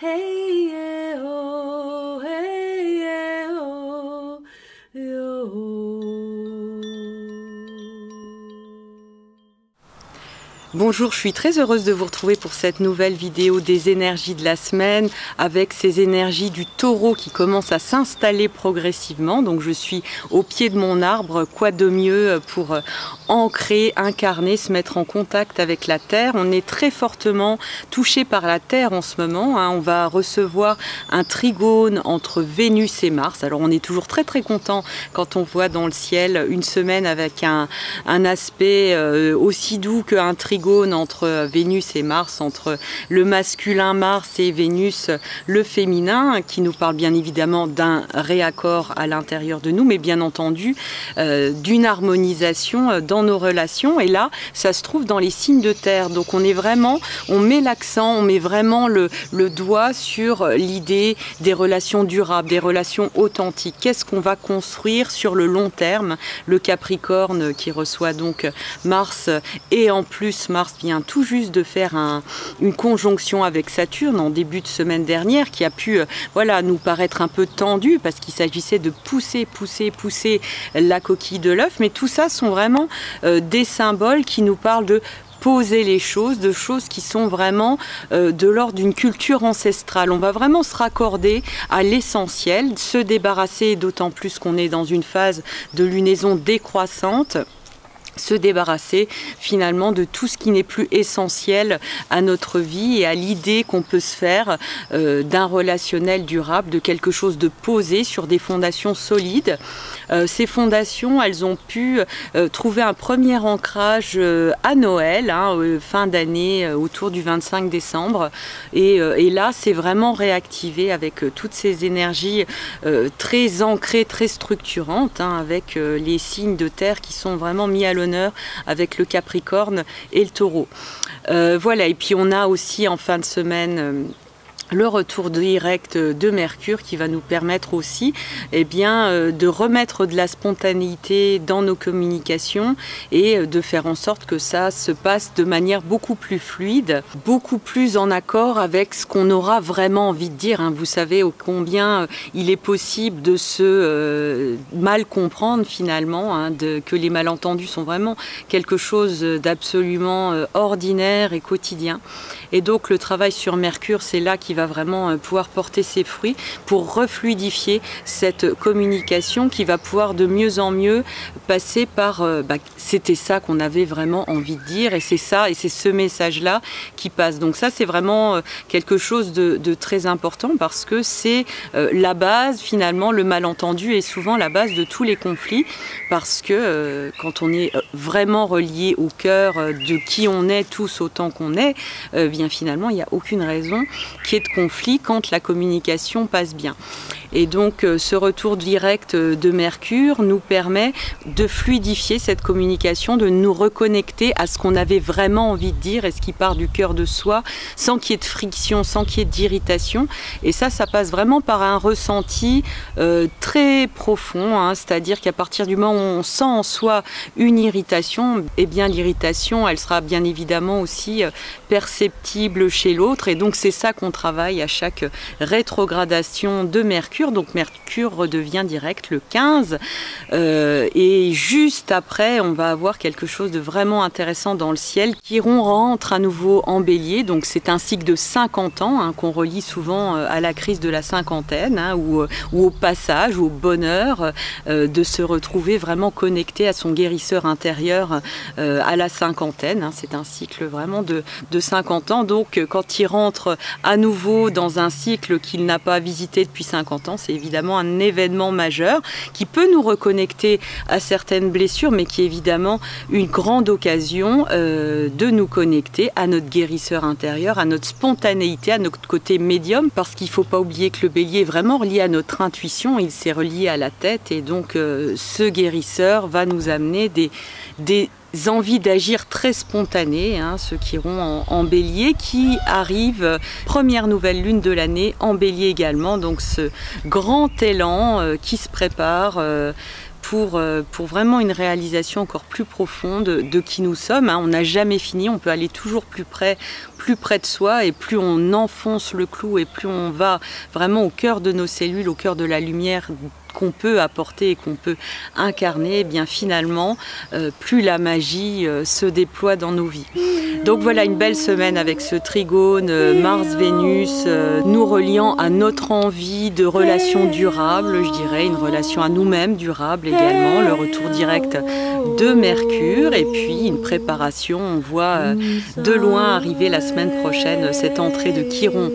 Hey, yeah, oh, hey, yeah, oh, yo. Bonjour, je suis très heureuse de vous retrouver pour cette nouvelle vidéo des énergies de la semaine avec ces énergies du taureau qui commencent à s'installer progressivement. Donc je suis au pied de mon arbre, quoi de mieux pour ancrer, incarner, se mettre en contact avec la terre. On est très fortement touché par la terre en ce moment, hein. On va recevoir un trigone entre Vénus et Mars. Alors on est toujours très content quand on voit dans le ciel une semaine avec un aspect aussi doux qu'un trigone entre Vénus et Mars, entre le masculin Mars et Vénus le féminin, qui nous parle bien évidemment d'un réaccord à l'intérieur de nous, mais bien entendu d'une harmonisation dans nos relations. Et là, ça se trouve dans les signes de terre. Donc on met l'accent, on met vraiment le doigt sur l'idée des relations durables, des relations authentiques. Qu'est-ce qu'on va construire sur le long terme? Le Capricorne qui reçoit donc Mars, et en plus Mars vient tout juste de faire une conjonction avec Saturne en début de semaine dernière, qui a pu nous paraître un peu tendu parce qu'il s'agissait de pousser la coquille de l'œuf. Mais tout ça sont vraiment des symboles qui nous parlent de poser les choses, de choses qui sont vraiment de l'ordre d'une culture ancestrale. On va vraiment se raccorder à l'essentiel, se débarrasser, d'autant plus qu'on est dans une phase de lunaison décroissante, se débarrasser finalement de tout ce qui n'est plus essentiel à notre vie et à l'idée qu'on peut se faire d'un relationnel durable, de quelque chose de posé sur des fondations solides. Ces fondations, elles ont pu trouver un premier ancrage à Noël, fin d'année, autour du 25 décembre. Et là, c'est vraiment réactivé avec toutes ces énergies très ancrées, très structurantes, avec les signes de terre qui sont vraiment mis à l'honneur avec le Capricorne et le Taureau. Voilà, et puis on a aussi en fin de semaine le retour direct de Mercure qui va nous permettre aussi de remettre de la spontanéité dans nos communications et de faire en sorte que ça se passe de manière beaucoup plus fluide, beaucoup plus en accord avec ce qu'on aura vraiment envie de dire. Vous savez combien il est possible de se mal comprendre finalement, que les malentendus sont vraiment quelque chose d'absolument ordinaire et quotidien. Et donc le travail sur Mercure, c'est là qu'il va vraiment pouvoir porter ses fruits pour refluidifier cette communication qui va pouvoir de mieux en mieux passer par c'était ça qu'on avait vraiment envie de dire, et c'est ça, et c'est ce message-là qui passe. Donc ça, c'est vraiment quelque chose de très important, parce que c'est la base, finalement, le malentendu est souvent la base de tous les conflits, parce que quand on est vraiment relié au cœur de qui on est tous autant qu'on est, bien finalement, il n'y a aucune raison qu'il y ait de conflit quand la communication passe bien. Et donc ce retour direct de Mercure nous permet de fluidifier cette communication, de nous reconnecter à ce qu'on avait vraiment envie de dire et ce qui part du cœur de soi, sans qu'il y ait de friction, sans qu'il y ait d'irritation. Et ça passe vraiment par un ressenti très profond, c'est-à-dire qu'à partir du moment où on sent en soi une irritation, eh bien l'irritation, elle sera bien évidemment aussi perceptible chez l'autre. Et donc c'est ça qu'on travaille à chaque rétrogradation de Mercure. Donc Mercure redevient direct le 15 et juste après on va avoir quelque chose de vraiment intéressant dans le ciel. Chiron rentre à nouveau en Bélier, donc c'est un cycle de 50 ans qu'on relie souvent à la crise de la cinquantaine, ou au passage, ou au bonheur de se retrouver vraiment connecté à son guérisseur intérieur à la cinquantaine. C'est un cycle vraiment de 50 ans, donc quand il rentre à nouveau dans un cycle qu'il n'a pas visité depuis 50 ans, c'est évidemment un événement majeur qui peut nous reconnecter à certaines blessures, mais qui est évidemment une grande occasion de nous connecter à notre guérisseur intérieur, à notre spontanéité, à notre côté médium, parce qu'il ne faut pas oublier que le Bélier est vraiment relié à notre intuition, il s'est relié à la tête, et donc ce guérisseur va nous amener des envies d'agir très spontanées, ceux qui iront en Bélier, qui arrive première nouvelle lune de l'année en Bélier également, donc ce grand élan qui se prépare pour vraiment une réalisation encore plus profonde de qui nous sommes. On n'a jamais fini, on peut aller toujours plus près de soi, et plus on enfonce le clou et plus on va vraiment au cœur de nos cellules, au cœur de la lumière qu'on peut apporter et qu'on peut incarner, et bien finalement, plus la magie se déploie dans nos vies. Donc voilà une belle semaine avec ce trigone Mars-Vénus, nous reliant à notre envie de relation durable, je dirais, une relation à nous-mêmes durable également, le retour direct de Mercure, et puis une préparation, on voit de loin arriver la semaine prochaine cette entrée de Chiron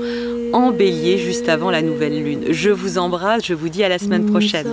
en Bélier juste avant la nouvelle lune. Je vous embrasse, je vous dis à la semaine prochaine.